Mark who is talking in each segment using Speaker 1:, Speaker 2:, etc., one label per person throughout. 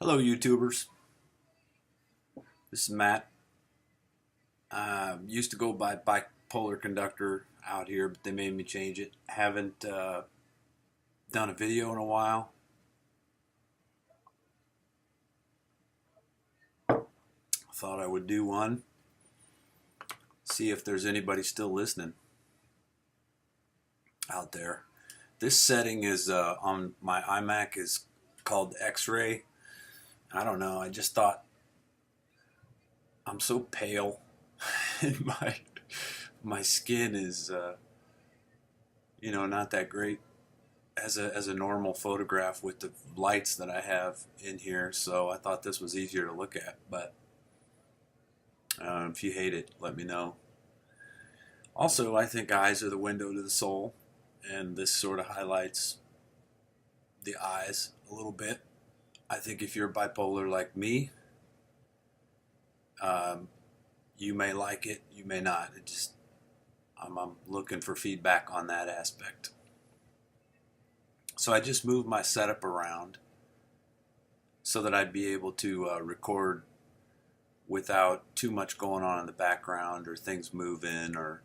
Speaker 1: Hello, YouTubers. This is Matt. Used to go by Bipolar Conductor out here, but they made me change it. Haven't done a video in a while. Thought I would do one. See if there's anybody still listening out there. This setting is on my iMac is called X-Ray. I don't know. I just thought I'm so pale, and my skin is not that great as a normal photograph with the lights that I have in here. So I thought this was easier to look at. But if you hate it, let me know. Also, I think eyes are the window to the soul, and this sort of highlights the eyes a little bit. I think if you're bipolar like me, you may like it, you may not. I'm looking for feedback on that aspect. So I just moved my setup around so that I'd be able to record without too much going on in the background or things moving or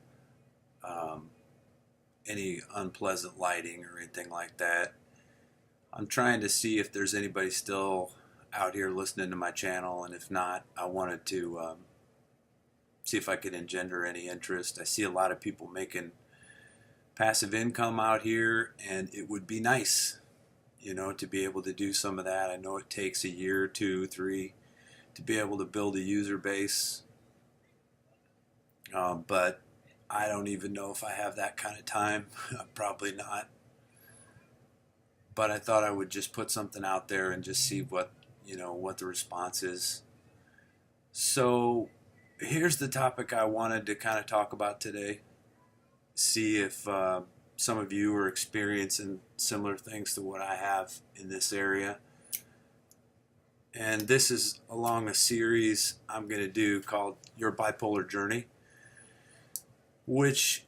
Speaker 1: any unpleasant lighting or anything like that. I'm trying to see if there's anybody still out here listening to my channel, and if not, I wanted to see if I could engender any interest. I see a lot of people making passive income out here, and it would be nice, to be able to do some of that. I know it takes a year, 2, 3 to be able to build a user base, but I don't even know if I have that kind of time. Probably not. But I thought I would just put something out there and just see what the response is. So here's the topic I wanted to kind of talk about today. See if some of you are experiencing similar things to what I have in this area. And this is along a series I'm going to do called Your Bipolar Journey, which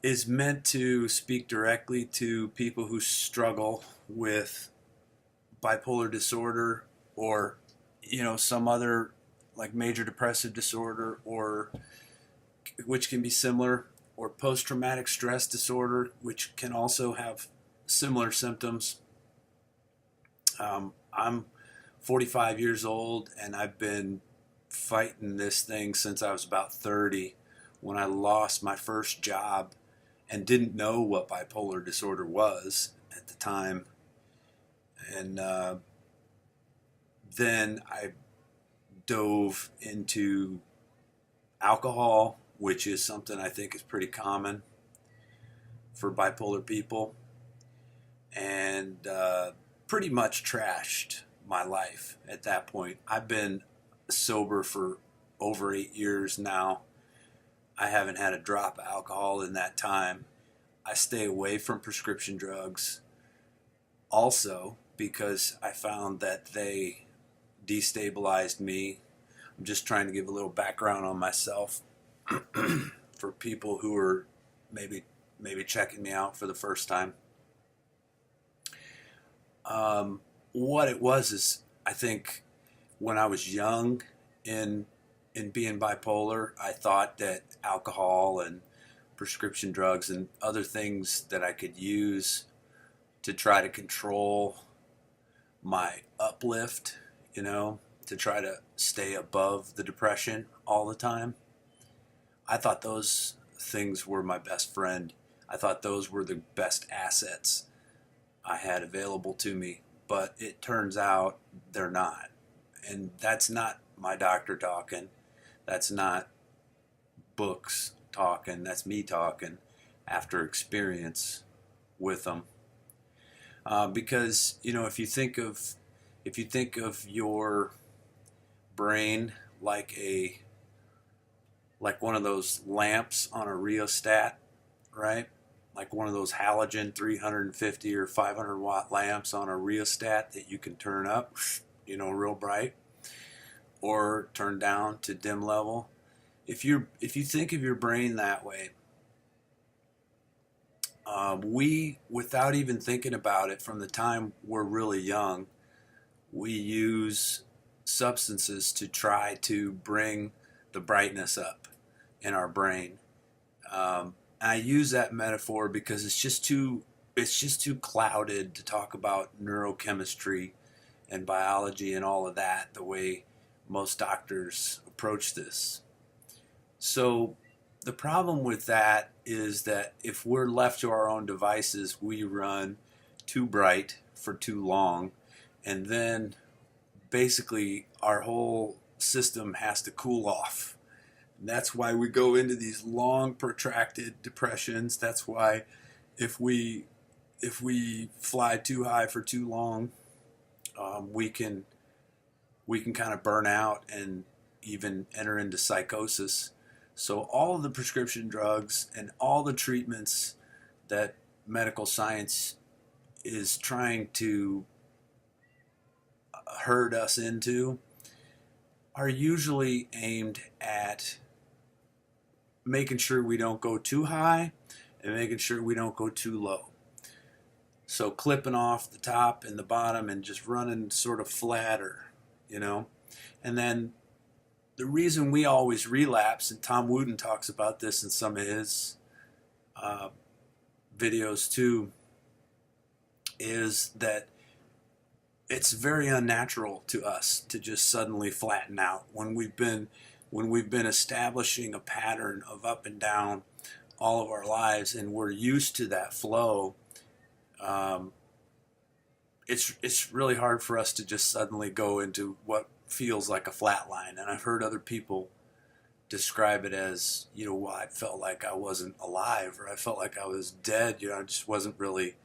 Speaker 1: is meant to speak directly to people who struggle with bipolar disorder or some other like major depressive disorder, or which can be similar, or post-traumatic stress disorder, which can also have similar symptoms. I'm 45 years old, and I've been fighting this thing since I was about 30, when I lost my first job and didn't know what bipolar disorder was at the time. And then I dove into alcohol, which is something I think is pretty common for bipolar people, and pretty much trashed my life at that point. I've been sober for over 8 years now. I haven't had a drop of alcohol in that time. I stay away from prescription drugs also because I found that they destabilized me. I'm just trying to give a little background on myself for people who are maybe checking me out for the first time. What it was is, I think when I was young in being bipolar, I thought that alcohol and prescription drugs and other things that I could use to try to control my uplift, to try to stay above the depression all the time. I thought those things were my best friend. I thought those were the best assets I had available to me, but it turns out they're not. And that's not my doctor talking. That's not books talking. That's me talking after experience with them. Because if you think of your brain like one of those lamps on a rheostat, right? Like one of those halogen 350 or 500 watt lamps on a rheostat that you can turn up, real bright, or turn down to dim level. If you think of your brain that way, we, without even thinking about it, from the time we're really young, we use substances to try to bring the brightness up in our brain. I use that metaphor because it's just too clouded to talk about neurochemistry and biology and all of that the way most doctors approach this. So the problem with that is that if we're left to our own devices, we run too bright for too long, and then basically our whole system has to cool off. And that's why we go into these long protracted depressions. That's why if we fly too high for too long, we can kind of burn out and even enter into psychosis. So all of the prescription drugs and all the treatments that medical science is trying to herd us into are usually aimed at making sure we don't go too high and making sure we don't go too low. So clipping off the top and the bottom and just running sort of flatter, you know. And then the reason we always relapse, and Tom Wooten talks about this in some of his videos too, is that it's very unnatural to us to just suddenly flatten out when we've been establishing a pattern of up and down all of our lives, and we're used to that flow. It's really hard for us to just suddenly go into what feels like a flat line. And I've heard other people describe it as, well, I felt like I wasn't alive, or I felt like I was dead. I just wasn't really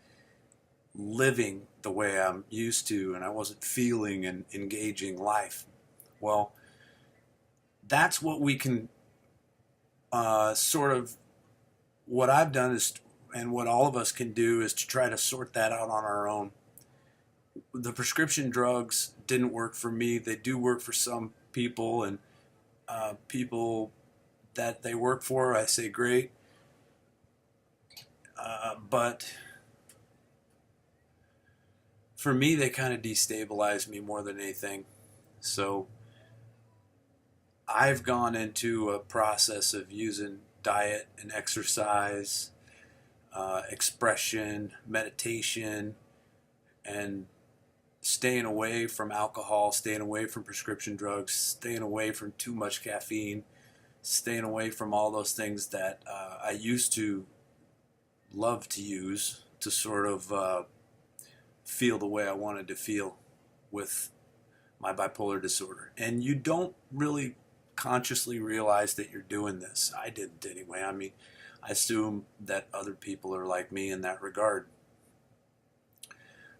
Speaker 1: living the way I'm used to, and I wasn't feeling and engaging life. Well, that's what we can what I've done is, and what all of us can do, is to try to sort that out on our own. The prescription drugs didn't work for me. They do work for some people, and people that they work for, I say great. But for me, they kind of destabilize me more than anything. So I've gone into a process of using diet and exercise, expression, meditation, and staying away from alcohol, staying away from prescription drugs, staying away from too much caffeine, staying away from all those things that I used to love to use to sort of feel the way I wanted to feel with my bipolar disorder. And you don't really consciously realize that you're doing this. I didn't anyway. I mean, I assume that other people are like me in that regard.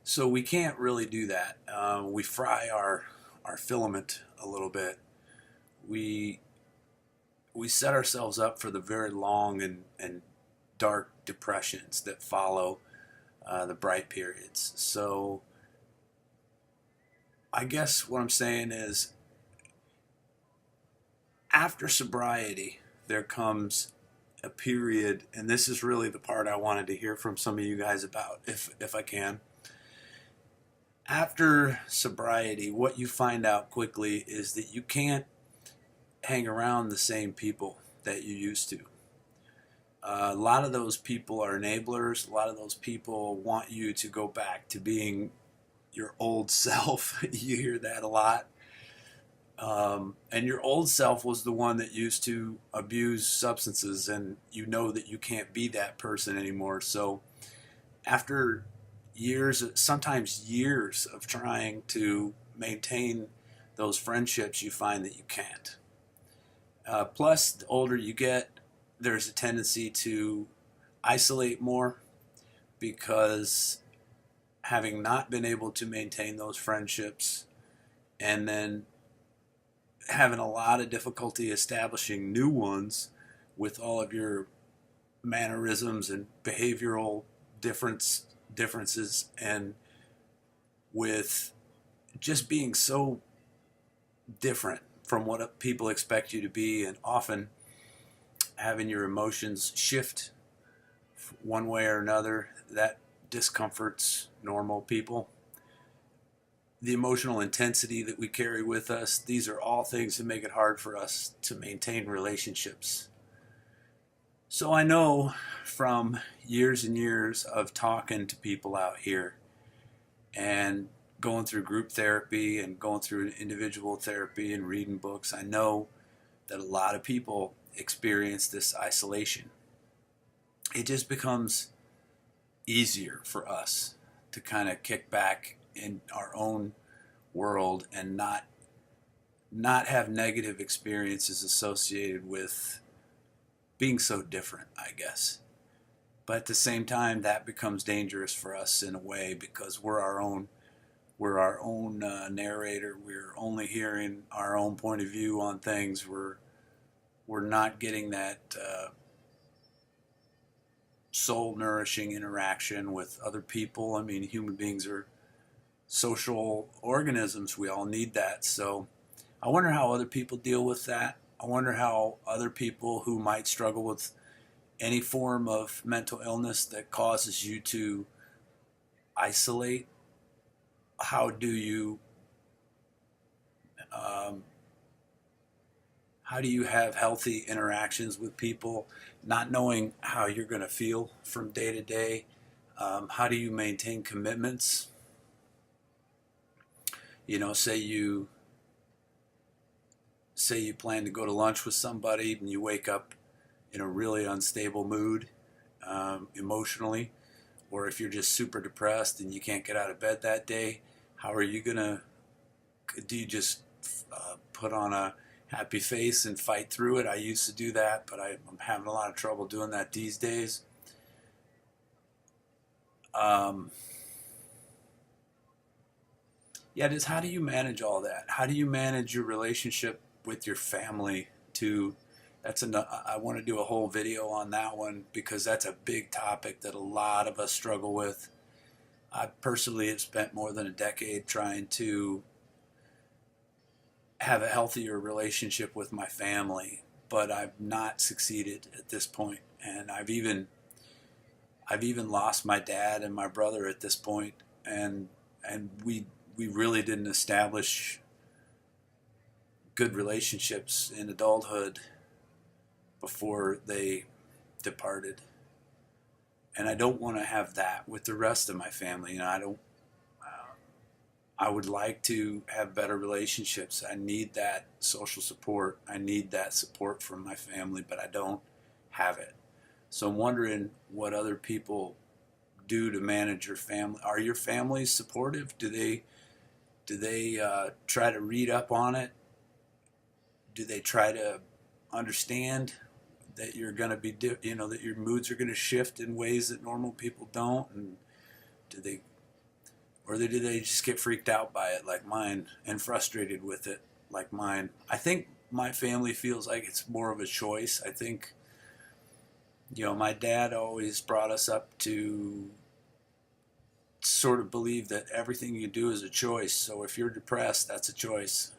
Speaker 1: So we can't really do that. We fry our filament a little bit. We set ourselves up for the very long and dark depressions that follow the bright periods. So I guess what I'm saying is, after sobriety, there comes a period, and this is really the part I wanted to hear from some of you guys about, if I can. After sobriety, what you find out quickly is that you can't hang around the same people that you used to. A lot of those people are enablers. A lot of those people want you to go back to being your old self. You hear that a lot. And your old self was the one that used to abuse substances, and you know that you can't be that person anymore. So after years, sometimes years of trying to maintain those friendships, you find that you can't. Plus, the older you get, there's a tendency to isolate more, because having not been able to maintain those friendships, and then having a lot of difficulty establishing new ones with all of your mannerisms and behavioral differences, and with just being so different from what people expect you to be, and often having your emotions shift one way or another, that discomforts normal people. the emotional intensity that we carry with us. These are all things that make it hard for us to maintain relationships. So I know from years and years of talking to people out here and going through group therapy and going through individual therapy and reading books, I know that a lot of people experience this isolation. It just becomes easier for us to kind of kick back in our own world and not have negative experiences associated with being so different, I guess. But at the same time, that becomes dangerous for us in a way because we're our own narrator. We're only hearing our own point of view on things. We're not getting that soul nourishing interaction with other people. I mean, human beings are social organisms. We all need that. So I wonder how other people deal with that. I wonder how other people who might struggle with any form of mental illness that causes you to isolate, how do you um, how do you have healthy interactions with people, not knowing how you're going to feel from day to day? How do you maintain commitments? You know, say you plan to go to lunch with somebody and you wake up in a really unstable mood emotionally, or if you're just super depressed and you can't get out of bed that day, how are you gonna? Do you just put on a happy face and fight through it? I used to do that, but I'm having a lot of trouble doing that these days. Um, yeah, just how do you manage all that? How do you manage your relationship with your family? To that's I want to do a whole video on that one because that's a big topic that a lot of us struggle with. I personally have spent more than a decade trying to have a healthier relationship with my family, but I've not succeeded at this point. And I've even lost my dad and my brother at this point, and we really didn't establish good relationships in adulthood before they departed. And I don't want to have that with the rest of my family. You know, I don't. I would like to have better relationships. I need that social support. I need that support from my family, but I don't have it. So I'm wondering what other people do to manage your family. Are your families supportive? Do they try to read up on it? Do they try to understand that you're going to be, that your moods are going to shift in ways that normal people don't? And do they, or do they just get freaked out by it like mine and frustrated with it like mine? I think my family feels like it's more of a choice. I think, my dad always brought us up to sort of believe that everything you do is a choice. So if you're depressed, that's a choice.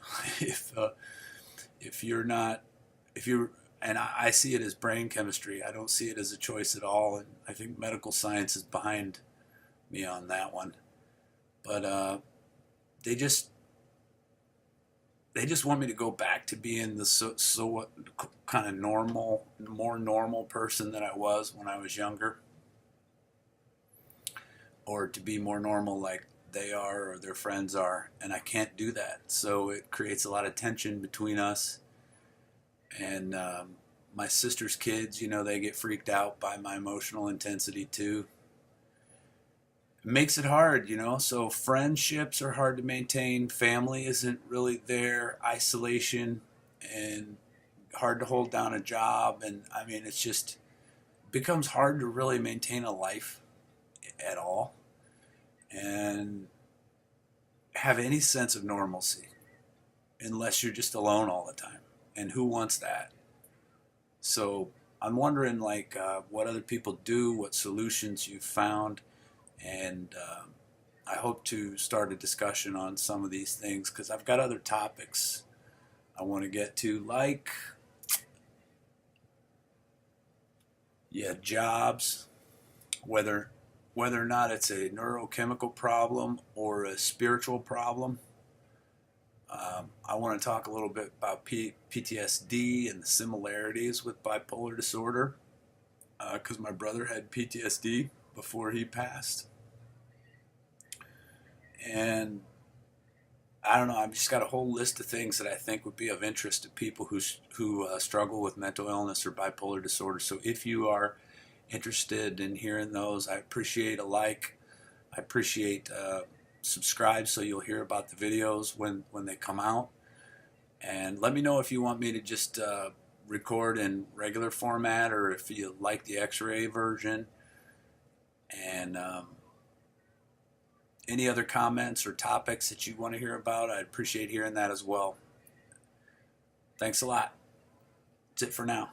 Speaker 1: If you're not, if you're, and I see it as brain chemistry. I don't see it as a choice at all. And I think medical science is behind me on that one. But they just they just want me to go back to being the so kind of more normal person that I was when I was younger, or to be more normal like they are or their friends are, and I can't do that. So it creates a lot of tension between us. And my sister's kids, they get freaked out by my emotional intensity too. It makes it hard, So friendships are hard to maintain. Family isn't really there. Isolation and hard to hold down a job. And I mean, it's just becomes hard to really maintain a life at all and have any sense of normalcy unless you're just alone all the time. And who wants that? So I'm wondering, what other people do, what solutions you've found, and I hope to start a discussion on some of these things because I've got other topics I want to get to, like, jobs, whether whether or not it's a neurochemical problem or a spiritual problem. I want to talk a little bit about PTSD and the similarities with bipolar disorder, because my brother had PTSD before he passed. And I don't know, I've just got a whole list of things that I think would be of interest to people who struggle with mental illness or bipolar disorder. So if you are interested in hearing those, I appreciate a like. I appreciate subscribe so you'll hear about the videos when they come out. And let me know if you want me to just record in regular format or if you like the X-ray version. And any other comments or topics that you want to hear about, I'd appreciate hearing that as well. Thanks a lot. That's it for now.